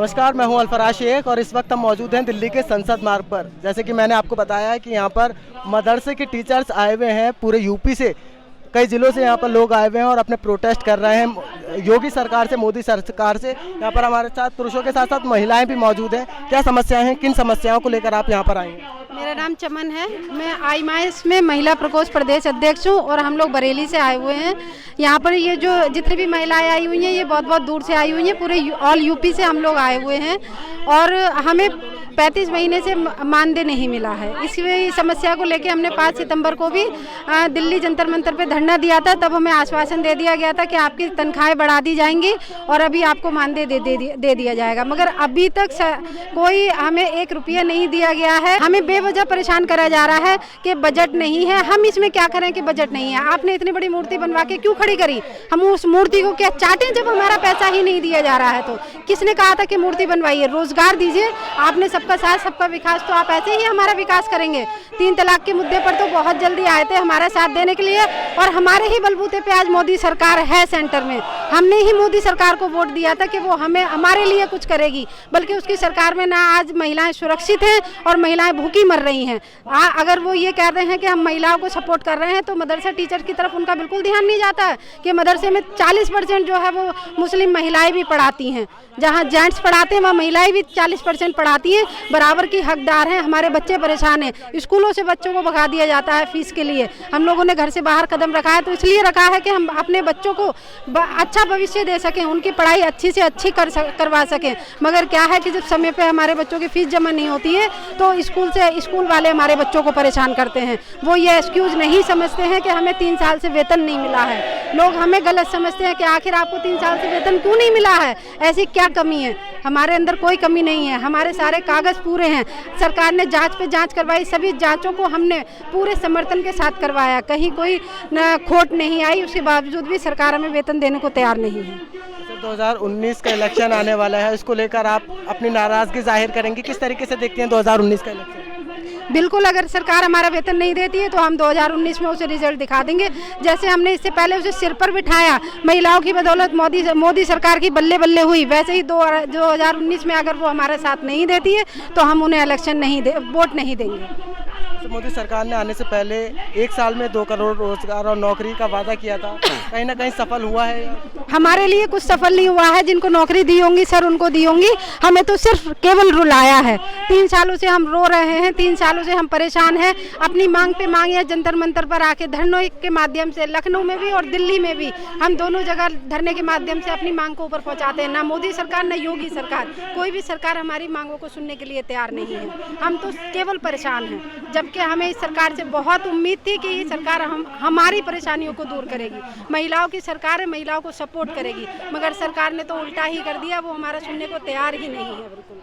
नमस्कार, मैं हूं अल्फराज शेख और इस वक्त हम मौजूद हैं दिल्ली के संसद मार्ग पर। जैसे कि मैंने आपको बताया है कि यहाँ पर मदरसे के टीचर्स आए हुए हैं, पूरे यूपी से कई ज़िलों से यहाँ पर लोग आए हुए हैं और अपने प्रोटेस्ट कर रहे हैं योगी सरकार से, मोदी सरकार से। यहाँ पर हमारे साथ पुरुषों के साथ साथ महिलाएं भी मौजूद हैं। क्या समस्याएं हैं, किन समस्याओं को लेकर आप यहाँ पर आई हैं? मेरा नाम चमन है, मैं आईएमआईएस में महिला प्रकोष्ठ प्रदेश अध्यक्ष हूँ और हम लोग बरेली से आए हुए हैं। यहाँ पर ये जो जितनी भी महिलाएं आई हुई हैं ये बहुत बहुत दूर से आई हुई हैं, पूरे ऑल यूपी से हम लोग आए हुए हैं और हमें 35 महीने से मानदेय नहीं मिला है। इसी समस्या को लेकर हमने 5 सितंबर को भी दिल्ली जंतर मंतर पे धरना दिया था। तब हमें आश्वासन दे दिया गया था कि आपकी तनख्वाहें बढ़ा दी जाएंगी और अभी आपको मानदेय दे दिया जाएगा, मगर अभी तक कोई हमें 1 रुपया नहीं दिया गया है। हमें बेवजह परेशान करा जा रहा है कि बजट नहीं है। हम इसमें क्या करें कि बजट नहीं है? आपने इतनी बड़ी मूर्ति बनवा के क्यों खड़ी करी? हम उस मूर्ति को क्या चाटें जब हमारा पैसा ही नहीं दिया जा रहा है? तो किसने कहा था कि मूर्ति बनवाइए? रोजगार दीजिए। आपने सबका साथ सबका विकास, तो आप ऐसे ही हमारा विकास करेंगे। 3 तलाक के मुद्दे पर तो बहुत जल्दी आए थे हमारा साथ देने के लिए और हमारे ही बलबूते पे आज मोदी सरकार है सेंटर में। हमने ही मोदी सरकार को वोट दिया था कि वो हमें हमारे लिए कुछ करेगी, बल्कि उसकी सरकार में ना आज महिलाएं सुरक्षित हैं और महिलाएं भूखी मर रही हैं। अगर वो ये कह रहे हैं कि हम महिलाओं को सपोर्ट कर रहे हैं तो मदरसा टीचर की तरफ उनका बिल्कुल ध्यान नहीं जाता है कि मदरसे में 40% जो है वो मुस्लिम महिलाएं भी पढ़ाती हैं। जहाँ जेंट्स पढ़ाते हैं वहाँ महिलाएं भी 40% पढ़ाती हैं, बराबर की हकदार हैं। हमारे बच्चे परेशान हैं, स्कूलों से बच्चों को भगा दिया जाता है फीस के लिए। हम लोगों ने घर से बाहर कदम रखा है तो इसलिए रखा है कि हम अपने बच्चों को अच्छा भविष्य दे सकें, उनकी पढ़ाई अच्छी से अच्छी करवा सकें। मगर क्या है कि जब समय पे हमारे बच्चों की फीस जमा नहीं होती है तो स्कूल वाले हमारे बच्चों को परेशान करते हैं। वो ये एक्सक्यूज़ नहीं समझते हैं कि हमें 3 साल से वेतन नहीं मिला है। लोग हमें गलत समझते हैं कि आखिर आपको 3 साल से वेतन क्यों नहीं मिला है, ऐसी क्या कमी है? हमारे अंदर कोई कमी नहीं है, हमारे सारे कागज़ पूरे हैं। सरकार ने जांच पे जांच करवाई, सभी जांचों को हमने पूरे समर्थन के साथ करवाया, कहीं कोई खोट नहीं आई। उसके बावजूद भी सरकार हमें वेतन देने को तैयार नहीं है। 2019 का इलेक्शन आने वाला है, इसको लेकर आप अपनी नाराज़गी जाहिर करेंगे। किस तरीके से देखते हैं 2019 का इलेक्शन? बिल्कुल, अगर सरकार हमारा वेतन नहीं देती है तो हम 2019 में उसे रिजल्ट दिखा देंगे। जैसे हमने इससे पहले उसे सिर पर बिठाया, महिलाओं की बदौलत मोदी सरकार की बल्ले बल्ले हुई, वैसे ही 2019 में अगर वो हमारा साथ नहीं देती है तो हम उन्हें वोट नहीं देंगे। तो मोदी सरकार ने आने से पहले 1 साल में 2 करोड़ रोजगार और नौकरी का वादा किया था, कहीं ना कहीं सफल हुआ है? हमारे लिए कुछ सफल नहीं हुआ है। जिनको नौकरी दी होंगी सर उनको दी होंगी, हमें तो सिर्फ केवल रुलाया है। 3 सालों से हम रो रहे हैं, 3 सालों से हम परेशान हैं। अपनी मांग पे मांग या जंतर मंतर पर आके धरनों के माध्यम से, लखनऊ में भी और दिल्ली में भी हम दोनों जगह धरने के माध्यम से अपनी मांग को ऊपर पहुँचाते हैं। ना मोदी सरकार ना योगी सरकार, कोई भी सरकार हमारी मांगों को सुनने के लिए तैयार नहीं है। हम तो केवल परेशान हैं, जबकि हमें इस सरकार से बहुत उम्मीद थी कि ये सरकार हमारी परेशानियों को दूर करेगी। महिलाओं की सरकार है, महिलाओं को सपोर्ट करेगी, मगर सरकार ने तो उल्टा ही कर दिया। वो हमारा सुनने को तैयार ही नहीं है बिल्कुल।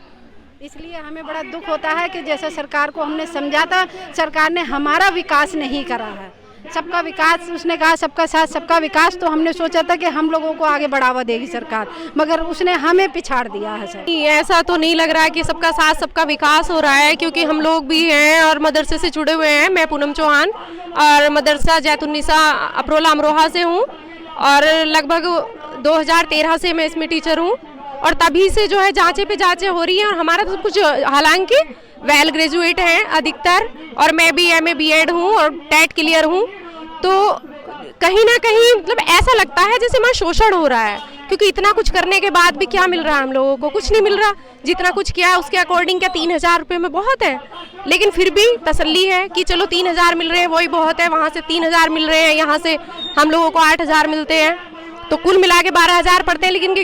इसलिए हमें बड़ा दुख होता है कि जैसा सरकार को हमने समझा था, सरकार ने हमारा विकास नहीं करा है। सबका विकास, उसने कहा सबका साथ सबका विकास, तो हमने सोचा था कि हम लोगों को आगे बढ़ावा देगी सरकार, मगर उसने हमें पिछाड़ दिया है सर। ऐसा तो नहीं लग रहा है कि सबका साथ सबका विकास हो रहा है, क्योंकि हम लोग भी हैं और मदरसे से जुड़े हुए हैं। मैं पूनम चौहान और मदरसा जैतुन्निसा अप्रोला अमरोहा से हूँ और लगभग 2013 से मैं इसमें टीचर हूँ और तभी से जो है जांचे पे जांचें हो रही हैं और हमारा तो कुछ, हालांकि वेल ग्रेजुएट हैं अधिकतर और मैं भी MA B.Ed हूँ और टेट क्लियर हूँ, तो कहीं ना कहीं मतलब ऐसा लगता है जैसे हमारा शोषण हो रहा है, क्योंकि इतना कुछ करने के बाद भी क्या मिल रहा है हम लोगों को? कुछ नहीं मिल रहा। जितना कुछ किया है उसके अकॉर्डिंग क्या 3000 रुपये में बहुत है? लेकिन फिर भी तसल्ली है कि चलो 3000 मिल रहे हैं वही बहुत है, वहाँ से 3000 मिल रहे हैं, यहाँ से हम लोगों को 8000 मिलते हैं, तो कुल मिला के 12000 पड़ते हैं। लेकिन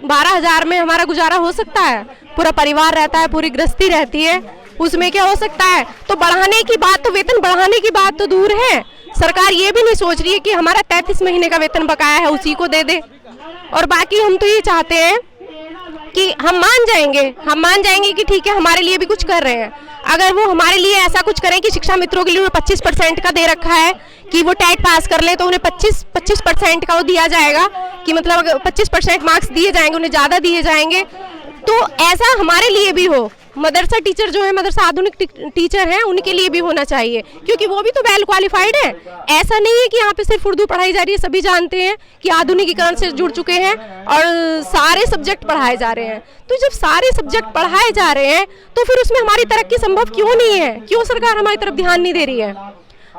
12,000 में हमारा गुजारा हो सकता है? पूरा परिवार रहता है, पूरी गृहस्थी रहती है, उसमें क्या हो सकता है? तो बढ़ाने की बात, तो वेतन बढ़ाने की बात तो दूर है, सरकार ये भी नहीं सोच रही है कि हमारा 33 महीने का वेतन बकाया है उसी को दे दे। और बाकी हम तो ये चाहते हैं कि हम मान जाएंगे कि ठीक है हमारे लिए भी कुछ कर रहे हैं। अगर वो हमारे लिए ऐसा कुछ करें कि शिक्षा मित्रों के लिए 25% का दे रखा है कि वो टेट पास कर ले तो उन्हें 25% का वो दिया जाएगा, कि मतलब 25% मार्क्स दिए जाएंगे, उन्हें ज़्यादा दिए जाएंगे, तो ऐसा हमारे लिए भी हो। मदरसा टीचर जो है, मदरसा आधुनिक टीचर हैं, उनके लिए भी होना चाहिए, क्योंकि वो भी तो वेल क्वालिफाइड है। ऐसा नहीं है कि यहाँ पे सिर्फ उर्दू पढ़ाई जा रही है। सभी जानते हैं कि आधुनिकीकरण से जुड़ चुके हैं और सारे सब्जेक्ट पढ़ाए जा रहे हैं। तो जब सारे सब्जेक्ट पढ़ाए जा रहे हैं तो फिर उसमें हमारी तरक्की संभव क्यों नहीं है? क्यों सरकार हमारी तरफ ध्यान नहीं दे रही है?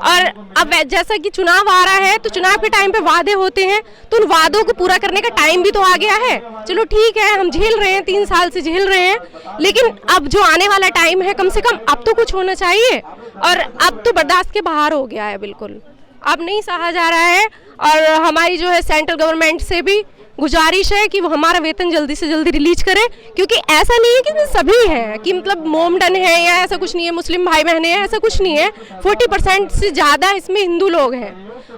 और अब जैसा कि चुनाव आ रहा है, तो चुनाव के टाइम पे वादे होते हैं, तो उन वादों को पूरा करने का टाइम भी तो आ गया है। चलो ठीक है, हम झेल रहे हैं, 3 साल से झेल रहे हैं, लेकिन अब जो आने वाला टाइम है, कम से कम अब तो कुछ होना चाहिए। और अब तो बर्दाश्त के बाहर हो गया है, बिल्कुल अब नहीं सहा जा रहा है। और हमारी जो है सेंट्रल गवर्नमेंट से भी गुजारिश है कि वो हमारा वेतन जल्दी से जल्दी रिलीज करे, क्योंकि ऐसा नहीं है कि सभी हैं कि मतलब मोमडन है या ऐसा कुछ नहीं है, मुस्लिम भाई बहनें हैं, ऐसा कुछ नहीं है। 40% से ज़्यादा इसमें हिंदू लोग हैं।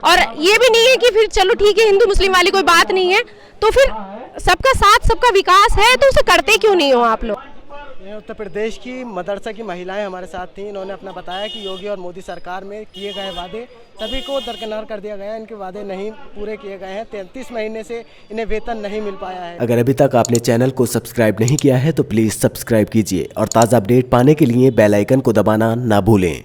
और ये भी नहीं है कि फिर चलो ठीक है, हिंदू मुस्लिम वाली कोई बात नहीं है, तो फिर सबका साथ सबका विकास है, तो उसे करते क्यों नहीं हो आप लोग? उत्तर प्रदेश की मदरसा की महिलाएं हमारे साथ थीं। इन्होंने अपना बताया कि योगी और मोदी सरकार में किए गए वादे सभी को दरकिनार कर दिया गया है। इनके वादे नहीं पूरे किए गए हैं। 33 महीने से इन्हें वेतन नहीं मिल पाया है। अगर अभी तक आपने चैनल को सब्सक्राइब नहीं किया है तो प्लीज़ सब्सक्राइब कीजिए और ताज़ा अपडेट पाने के लिए बेल आइकन को दबाना ना भूलें।